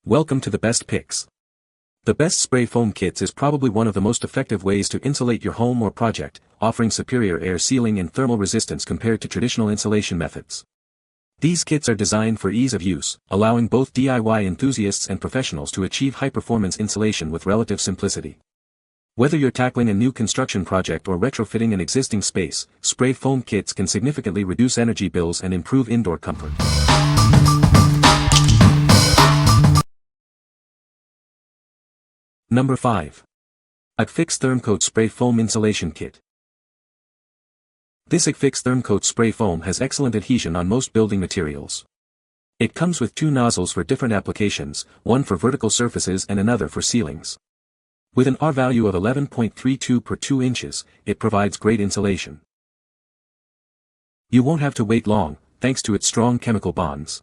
Welcome to the best picks. The best spray foam kits is probably one of the most effective ways to insulate your home or project, offering superior air sealing and thermal resistance compared to traditional insulation methods. These kits are designed for ease of use, allowing both DIY enthusiasts and professionals to achieve high-performance insulation with relative simplicity. Whether you're tackling a new construction project or retrofitting an existing space, spray foam kits can significantly reduce energy bills and improve indoor comfort. Number 5. Akfix Thermcoat Spray Foam Insulation Kit. This Akfix Thermcoat spray foam has excellent adhesion on most building materials. It comes with two nozzles for different applications, one for vertical surfaces and another for ceilings. With an R value of 11.32 per 2 inches, it provides great insulation. You won't have to wait long, thanks to its strong chemical bonds.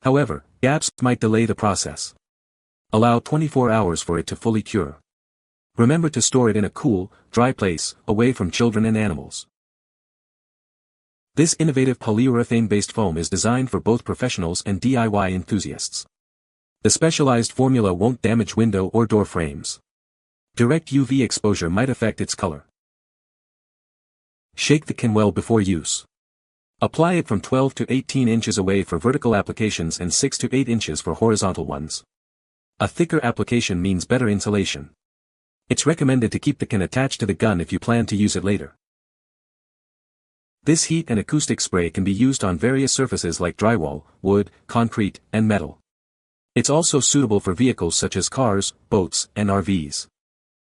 However, gaps might delay the process. Allow 24 hours for it to fully cure. Remember to store it in a cool, dry place, away from children and animals. This innovative polyurethane-based foam is designed for both professionals and DIY enthusiasts. The specialized formula won't damage window or door frames. Direct UV exposure might affect its color. Shake the can well before use. Apply it from 12 to 18 inches away for vertical applications and 6 to 8 inches for horizontal ones. A thicker application means better insulation. It's recommended to keep the can attached to the gun if you plan to use it later. This heat and acoustic spray can be used on various surfaces like drywall, wood, concrete, and metal. It's also suitable for vehicles such as cars, boats, and RVs.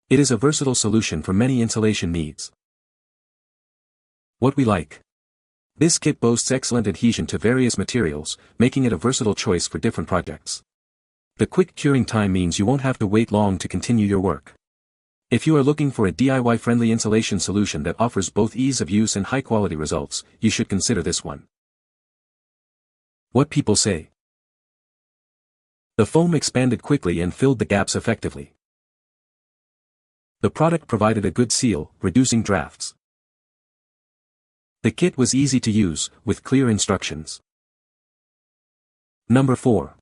It is a versatile solution for many insulation needs. What we like. This kit boasts excellent adhesion to various materials, making it a versatile choice for different projects. The quick curing time means you won't have to wait long to continue your work. If you are looking for a DIY-friendly insulation solution that offers both ease of use and high-quality results, you should consider this one. What people say. The foam expanded quickly and filled the gaps effectively. The product provided a good seal, reducing drafts. The kit was easy to use, with clear instructions. Number 4.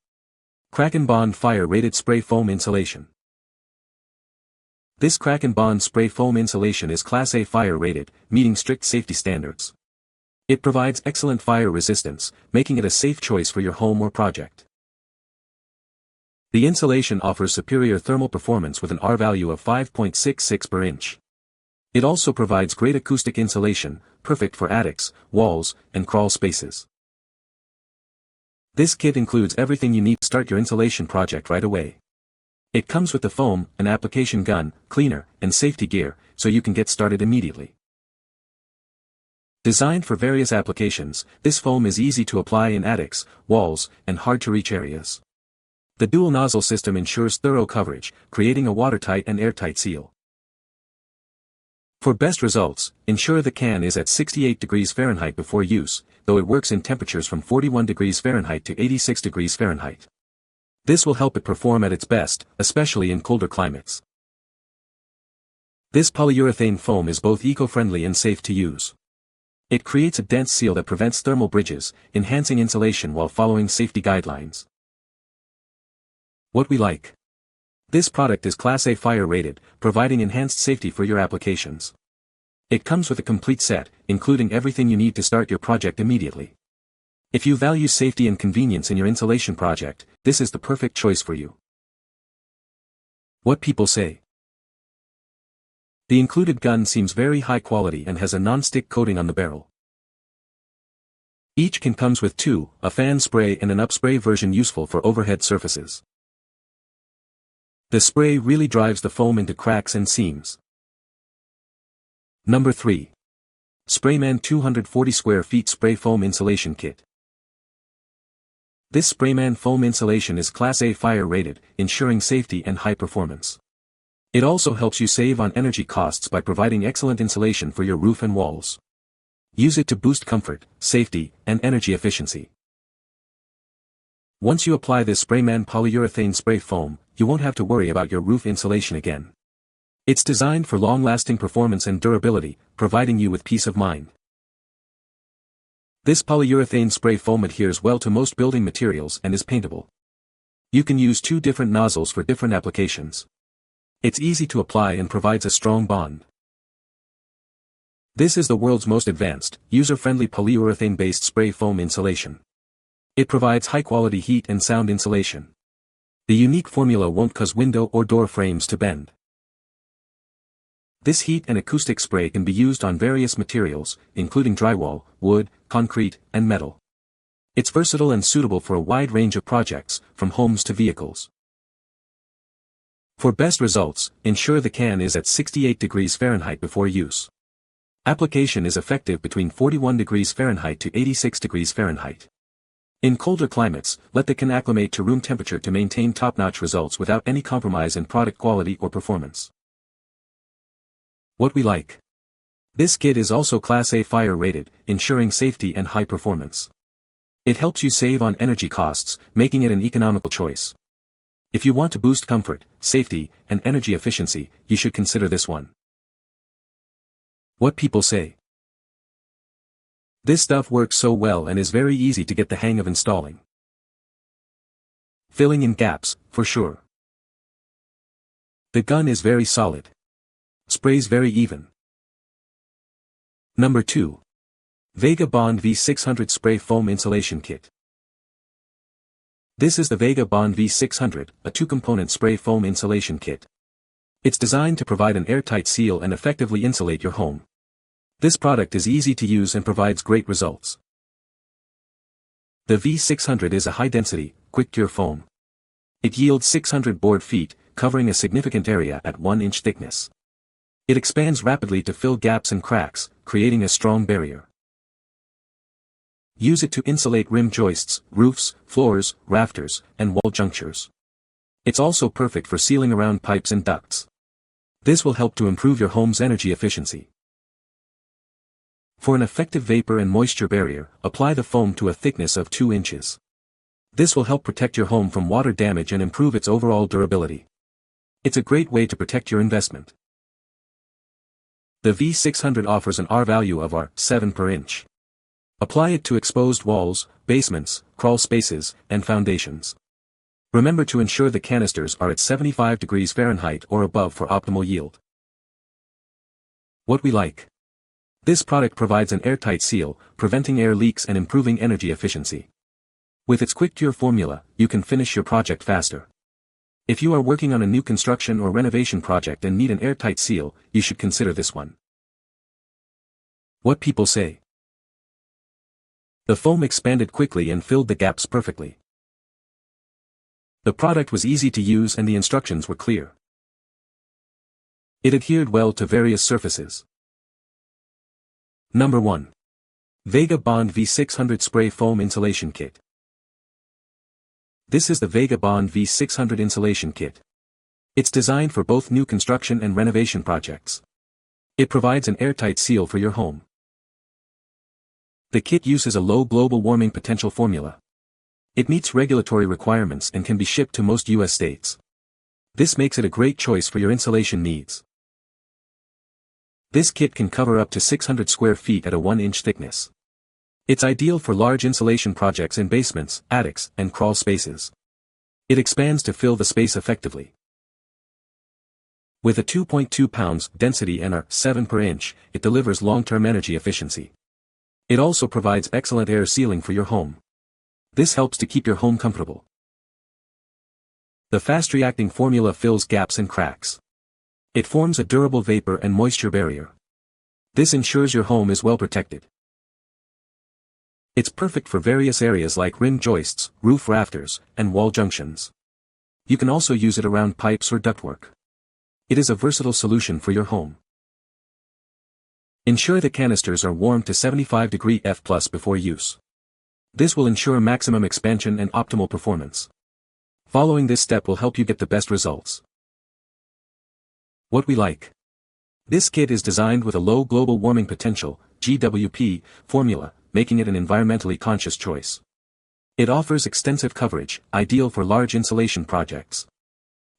Kraken Bond Fire-Rated Spray Foam Insulation. This Kraken Bond spray foam insulation is Class A fire-rated, meeting strict safety standards. It provides excellent fire resistance, making it a safe choice for your home or project. The insulation offers superior thermal performance with an R value of 5.66 per inch. It also provides great acoustic insulation, perfect for attics, walls, and crawl spaces. This kit includes everything you need to start your insulation project right away. It comes with the foam, an application gun, cleaner, and safety gear, so you can get started immediately. Designed for various applications, this foam is easy to apply in attics, walls, and hard-to-reach areas. The dual nozzle system ensures thorough coverage, creating a watertight and airtight seal. For best results, ensure the can is at 68 degrees Fahrenheit before use, though it works in temperatures from 41 degrees Fahrenheit to 86 degrees Fahrenheit. This will help it perform at its best, especially in colder climates. This polyurethane foam is both eco-friendly and safe to use. It creates a dense seal that prevents thermal bridges, enhancing insulation while following safety guidelines. What we like. This product is Class A fire-rated, providing enhanced safety for your applications. It comes with a complete set, including everything you need to start your project immediately. If you value safety and convenience in your insulation project, this is the perfect choice for you. What people say. The included gun seems very high quality and has a non-stick coating on the barrel. Each can comes with two, a fan spray and an upspray version useful for overhead surfaces. The spray really drives the foam into cracks and seams. Number 3. Sprayman 240 Sq.Ft Spray Foam Insulation Kit. This Sprayman foam insulation is Class A fire-rated, ensuring safety and high performance. It also helps you save on energy costs by providing excellent insulation for your roof and walls. Use it to boost comfort, safety, and energy efficiency. Once you apply this Sprayman polyurethane spray foam, you won't have to worry about your roof insulation again. It's designed for long-lasting performance and durability, providing you with peace of mind. This polyurethane spray foam adheres well to most building materials and is paintable. You can use 2 different nozzles for different applications. It's easy to apply and provides a strong bond. This is the world's most advanced, user-friendly polyurethane-based spray foam insulation. It provides high-quality heat and sound insulation. The unique formula won't cause window or door frames to bend. This heat and acoustic spray can be used on various materials, including drywall, wood, concrete, and metal. It's versatile and suitable for a wide range of projects, from homes to vehicles. For best results, ensure the can is at 68 degrees Fahrenheit before use. Application is effective between 41 degrees Fahrenheit to 86 degrees Fahrenheit. In colder climates, let the can acclimate to room temperature to maintain top-notch results without any compromise in product quality or performance. What we like. This kit is also Class A fire rated, ensuring safety and high performance. It helps you save on energy costs, making it an economical choice. If you want to boost comfort, safety, and energy efficiency, you should consider this one. What people say. This stuff works so well and is very easy to get the hang of installing. Filling in gaps, for sure. The gun is very solid. Sprays very even. Number 2. Vega Bond V600 Spray Foam Insulation Kit. This is the Vega Bond V600, a 2-component spray foam insulation kit. It's designed to provide an airtight seal and effectively insulate your home. This product is easy to use and provides great results. The V600 is a high-density, quick-cure foam. It yields 600 board feet, covering a significant area at 1-inch thickness. It expands rapidly to fill gaps and cracks, creating a strong barrier. Use it to insulate rim joists, roofs, floors, rafters, and wall junctures. It's also perfect for sealing around pipes and ducts. This will help to improve your home's energy efficiency. For an effective vapor and moisture barrier, apply the foam to a thickness of 2 inches. This will help protect your home from water damage and improve its overall durability. It's a great way to protect your investment. The V600 offers an R value of R7 per inch. Apply it to exposed walls, basements, crawl spaces, and foundations. Remember to ensure the canisters are at 75 degrees Fahrenheit or above for optimal yield. What we like. This product provides an airtight seal, preventing air leaks and improving energy efficiency. With its quick cure formula, you can finish your project faster. If you are working on a new construction or renovation project and need an airtight seal, you should consider this one. What people say. The foam expanded quickly and filled the gaps perfectly. The product was easy to use and the instructions were clear. It adhered well to various surfaces. Number 1. Vega Bond V600 Spray Foam Insulation Kit. This is the Vega Bond V600 Insulation Kit. It's designed for both new construction and renovation projects. It provides an airtight seal for your home. The kit uses a low global warming potential formula. It meets regulatory requirements and can be shipped to most U.S. states. This makes it a great choice for your insulation needs. This kit can cover up to 600 square feet at a 1-inch thickness. It's ideal for large insulation projects in basements, attics, and crawl spaces. It expands to fill the space effectively. With a 2.2 pounds density and R7 per inch, it delivers long-term energy efficiency. It also provides excellent air sealing for your home. This helps to keep your home comfortable. The fast-reacting formula fills gaps and cracks. It forms a durable vapor and moisture barrier. This ensures your home is well protected. It's perfect for various areas like rim joists, roof rafters, and wall junctions. You can also use it around pipes or ductwork. It is a versatile solution for your home. Ensure the canisters are warmed to 75 degrees F+ before use. This will ensure maximum expansion and optimal performance. Following this step will help you get the best results. What we like. This kit is designed with a low global warming potential, GWP, formula, making it an environmentally conscious choice. It offers extensive coverage, ideal for large insulation projects.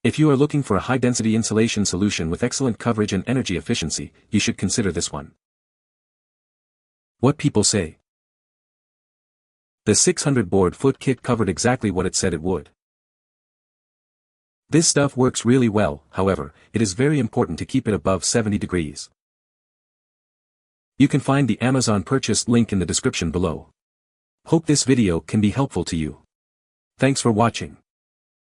If you are looking for a high-density insulation solution with excellent coverage and energy efficiency, you should consider this one. What people say. The 600 board foot kit covered exactly what it said it would. This stuff works really well, however, it is very important to keep it above 70 degrees. You can find the Amazon purchase link in the description below. Hope this video can be helpful to you. Thanks for watching.